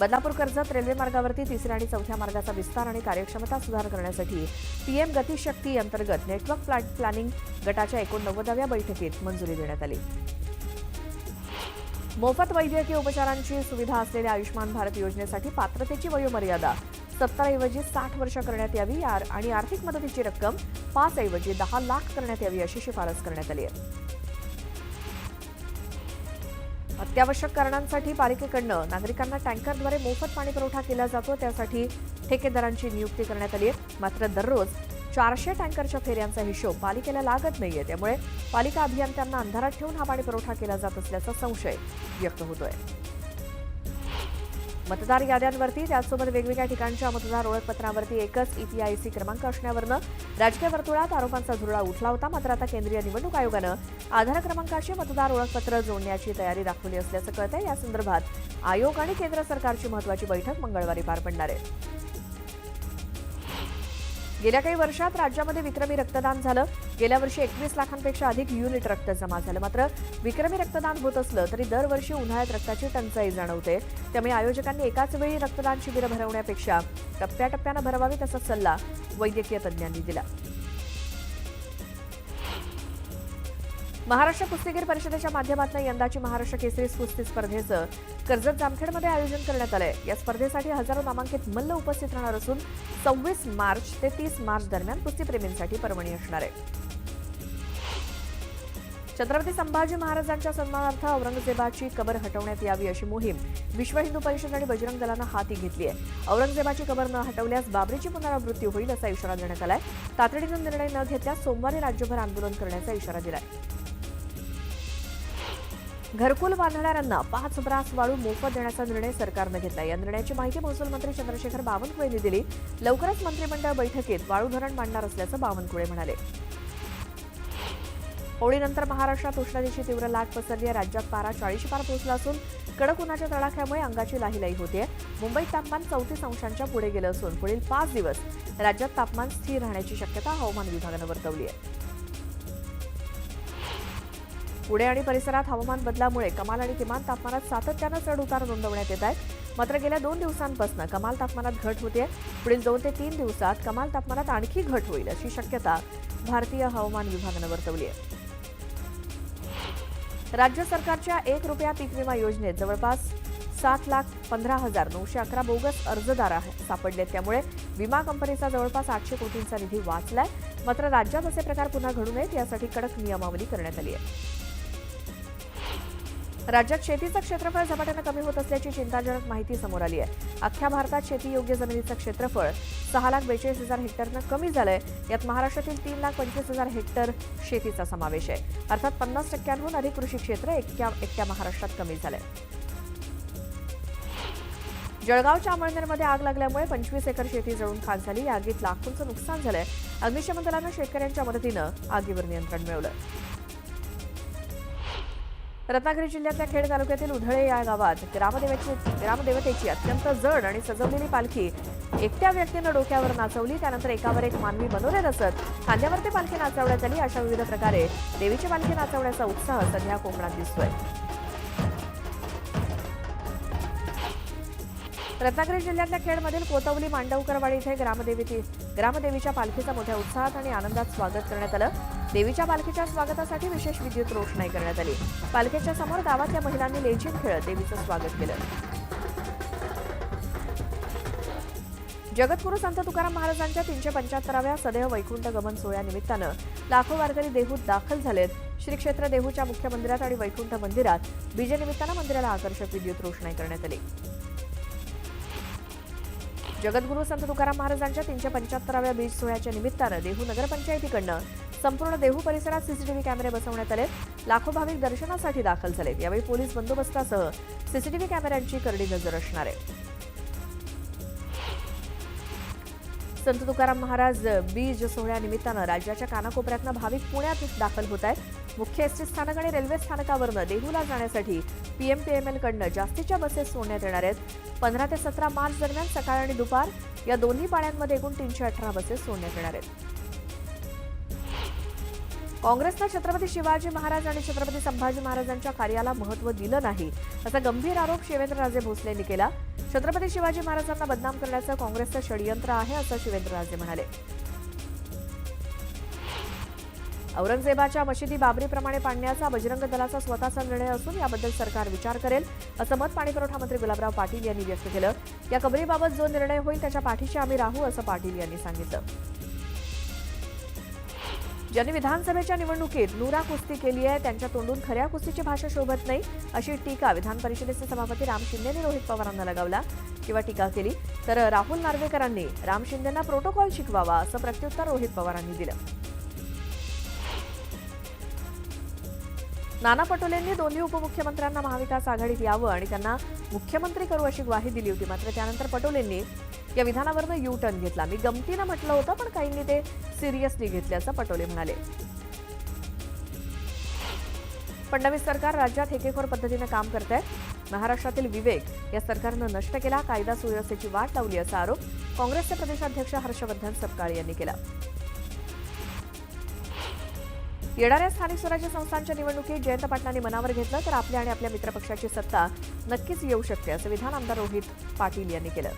Badlapur Karjat railway मार्गावरती तिसऱ्या आणि चौथ्या मार्गाचा विस्तार आणि कार्यक्षमता सुधार करण्यासाठी पीएम गतिशक्ती अंतर्गत नेटवर्क प्लॅनिंग गटाच्या 89व्या बैठकीत मंजुरी देण्यात आली. मोफत वैद्यकीय उपचारांची सुविधा असलेल्या आयुष्मान भारत योजनेसाठी पात्रतेची वयोमर्यादा 70 ऐवजी 60 वर्ष करण्यात यावी आणि आर्थिक मदतीची रक्कम 5 ऐवजी 10 लाख करण्यात यावी अशी शिफारस करण्यात आली आहे. अत्यावश्यक कारणांसाठी पालिकेकडून नागरिकांना टँकरद्वारे मोफत पाणी पुरवठा केला जातो. त्यासाठी ठेकेदारांची नियुक्ती करण्यात आली आहे. मात्र दररोज 400 टँकरच्या फेऱ्यांचा हिशोब पालिकेला लागत नाहीये. त्यामुळे पालिका अभियंत्यांना अंधारात ठेवून हा पाणी पुरवठा केला जात असल्याचा संशय व्यक्त होतोय. मतदार याद्यांवरती त्याचसोबत वेगवेगळ्या ठिकाणच्या मतदार ओळखपत्रावरती एकच ईपीआयसी क्रमांक असण्यावरनं राजकीय वर्तुळात आरोपांचा धुरळा उठला होता. मात्र आता केंद्रीय निवडणूक आयोगानं आधार क्रमांकाशी मतदार ओळखपत्र जोडण्याची तयारी दाखवली असल्याचं कळतंय. या संदर्भात आयोग आणि केंद्र सरकारची महत्त्वाची बैठक मंगळवारी पार पडणार आहे. गेल्या काही वर्षात राज्यामध्ये विक्रमी रक्तदान झालं. गेल्या वर्षी 21 लाखांपेक्षा अधिक युनिट रक्त जमा झालं. मात्र विक्रमी रक्तदान होत असलं तरी दरवर्षी उन्हाळ्यात रक्ताची टंचाई जाणवते. त्यामुळे आयोजकांनी एकाच वेळी रक्तदान शिबिरं भरवण्यापेक्षा टप्प्याटप्प्यानं भरवावी तसा सल्ला वैद्यकीय तज्ज्ञांनी दिला. महाराष्ट्र कुस्तीगीर परिषदेच्या माध्यमातून यंदाची महाराष्ट्र केसरी कुस्ती स्पर्धेचं कर्जत जामखेडमध्ये आयोजन करण्यात आलंय. या स्पर्धेसाठी हजारो नामांकित मल्ल उपस्थित राहणार असून 26 मार्च ते 30 मार्च दरम्यान कुस्तीप्रेमींसाठी पर्वणी असणार आहे. छत्रपती संभाजी महाराजांच्या सन्मानार्थ औरंगजेबाची कबर हटवण्यात यावी अशी मोहीम विश्व हिंदू परिषद आणि बजरंग दलानं हाती घेतली आहे. औरंगजेबाची कबर न हटवल्यास बाबरीची पुनरावृत्ती होईल असा इशारा देण्यात आलाय. तातडीनं निर्णय न घेतल्यास सोमवारी राज्यभर आंदोलन करण्याचा इशारा दिलाय. घरकुल बांधणाऱ्यांना 5 ब्रास वाळू मोफत देण्याचा निर्णय सरकारनं घेतला. या निर्णयाची माहिती महसूल मंत्री चंद्रशेखर बावनकुळे यांनी दिली. लवकरच मंत्रिमंडळ बैठकीत वाळू धरण मांडणार असल्याचं बावनकुळे म्हणाले. होळीनंतर महाराष्ट्रात उष्णतेची तीव्र लाट पसरली आहे. राज्यात पारा 40 पार पोहोचला असून कडक उन्हाच्या तडाख्यामुळे अंगाची लाहीलाई होते. मुंबईत तापमान 34 अंशांच्या पुढे गेलं असून पुढील 5 दिवस राज्यात तापमान स्थिर राहण्याची शक्यता हवामान विभागानं वर्तवली आहे. पुणे आणि परिसरात हवामान बदलामुळे कमाल आणि किमान तापमानात सातत्यानं चढ उतार नोंदवण्यात येत आहेत. मात्र गेल्या 2 दिवसांपासून कमाल तापमानात घट होते. पुढील 2 ते 3 दिवसात कमाल तापमानात आणखी घट होईल अशी शक्यता भारतीय हवामान विभागानं वर्तवली आहे. राज्य सरकारच्या 1 रुपया पीक विमा योजनेत जवळपास 7,15,911 बोगस अर्जदार सापडले. त्यामुळे विमा कंपनीचा जवळपास 800 कोटींचा निधी वाचलाय. मात्र राज्यात असे प्रकार पुन्हा घडू नयेत यासाठी कडक नियमावली करण्यात आली आहे. राज्यात शेतीचं क्षेत्रफळ झपाट्यानं कमी होत असल्याची चिंताजनक माहिती समोर आली आहे. अख्ख्या भारतात शेतीयोग्य जमिनीचं क्षेत्रफळ 6,42,000 हेक्टरनं कमी झालंय. यात महाराष्ट्रातील 3,25,000 हेक्टर शेतीचा समावेश आहे. अर्थात 50%हून अधिक कृषी क्षेत्र एकट्या महाराष्ट्रात कमी झालंय. जळगावच्या अमळनेरमध्ये आग लागल्यामुळे 25 एकर शेती जळून खाक झाली. या आगीत लाखोंचं नुकसान झालंय. अग्निशमन दलानं शेतकऱ्यांच्या मदतीनं आगीवर नियंत्रण मिळवलं. रत्नागिरी जिल्ह्यातल्या खेड तालुक्यातील उधळे या गावात ग्रामदेवतेची अत्यंत जड आणि सजवलेली पालखी एकट्या व्यक्तीनं डोक्यावर नाचवली. त्यानंतर एकावर एक मानवी बनवले रचत खांद्यावरती पालखी नाचवण्यात आली. अशा विविध प्रकारे देवीची पालखी नाचवण्याचा उत्साह सध्या कोकणात दिसतोय. रत्नागिरी जिल्ह्यातल्या खेडमधील कोतवली मांडवकरवाडी इथे ग्रामदेवीच्या पालखीचं मोठ्या उत्साहात आणि आनंदात स्वागत करण्यात आलं. देवीच्या पालखीच्या स्वागतासाठी विशेष विद्युत रोषणाई करण्यात आली. पालखीच्या समोर गावातल्या महिलांनी लेझीम खेळत देवीचं स्वागत केलं. जगद्गुरू संत तुकाराम महाराजांच्या 375व्या सदैव वैकुंठ गमन सोहळ्यानिमित्तानं लाखो वारकरी देहूत दाखल झालेत. श्री क्षेत्र देहूच्या मुख्य मंदिरात आणि वैकुंठ मंदिरात बीजेनिमित्तानं मंदिराला आकर्षक विद्युत रोषणाई करण्यात आली. जगद्गुरू संत तुकाराम महाराजांच्या 375व्या बीज सोहळ्याच्या निमित्तानं देहू नगरपंचायतीकडनं संपूर्ण देहू परिसरात सीसीटीव्ही कॅमेरे बसवण्यात आले. लाखो भाविक दर्शनासाठी दाखल झालेत. यावेळी पोलीस बंदोबस्तासह सीसीटीव्ही कॅमेऱ्यांची करडी नजर असणार आहे. संत तुकाराम महाराज बीज सोहळ्यानिमित्तानं राज्याच्या कानाकोपऱ्यातनं भाविक पुण्यात दाखल होत आहेत. मुख्य एसटी स्थानक आणि रेल्वे स्थानकावरनं देहूला जाण्यासाठी पीएमपीएमएल कडनं जास्तीच्या बसेस सोडण्यात येणार आहेत. 15 ते 17 मार्च दरम्यान सकाळ आणि दुपार या दोन्ही पाळ्यांमध्ये एकूण 318 बसेस सोडण्यात येणार आहेत. काँग्रेसनं छत्रपती शिवाजी महाराज आणि छत्रपती संभाजी महाराजांच्या कार्याला महत्त्व दिलं नाही असा गंभीर आरोप शिवेंद्रराजे भोसले यांनी केला. छत्रपती शिवाजी महाराजांना बदनाम करण्याचं काँग्रेसचं षडयंत्र आहे असं शिवेंद्रराजे म्हणाले. औरंगजेबाच्या मशिदी बाबरीप्रमाणे पाडण्याचा बजरंग दलाचा स्वतःचा निर्णय असून याबद्दल सरकार विचार करेल असं मत पाणीपुरवठा मंत्री गुलाबराव पाटील यांनी व्यक्त केलं. या कबरीबाबत जो निर्णय होईल त्याच्या पाठीशी आम्ही राहू असं पाटील यांनी सांगितलं. ज्यांनी विधानसभेच्या निवडणुकीत नुरा कुस्ती केली आहे त्यांच्या तोंडून खऱ्या कुस्तीची भाषा शोभत नाही अशी टीका विधान परिषदेचे सभापती राम शिंदेंनी रोहित पवारांना लगावला किंवा टीका केली तर राहुल नार्वेकरांनी राम शिंदेंना प्रोटोकॉल शिकवावा असं प्रत्युत्तर रोहित पवारांनी दिलं. नाना पटोलेंनी दोन्ही उपमुख्यमंत्र्यांना महाविकास आघाडीत यावं आणि त्यांना मुख्यमंत्री करू अशी ग्वाही दिली होती. मात्र त्यानंतर पटोलेंनी या विधानावरनं यू टर्न घेतला. मी गमतीनं म्हटलं होतं पण काहींनी ते सिरियसली घेतल्याचं पटोले म्हणाले. फडणवीस सरकार राज्यात हेकेखोर पद्धतीनं काम करत आहे. महाराष्ट्रातील विवेक या सरकारनं नष्ट केला, कायदा सुव्यवस्थेची वाट लावली असा आरोप काँग्रेसचे प्रदेशाध्यक्ष हर्षवर्धन सपकाळे यांनी केला. येणाऱ्या स्थानिक स्वराज्य संस्थांच्या निवडणुकीत जयंत पाटलांनी मनावर घेतलं तर आपल्या आणि आपल्या मित्रपक्षाची सत्ता नक्कीच येऊ शकते असं विधान आमदार रोहित पाटील यांनी केलं.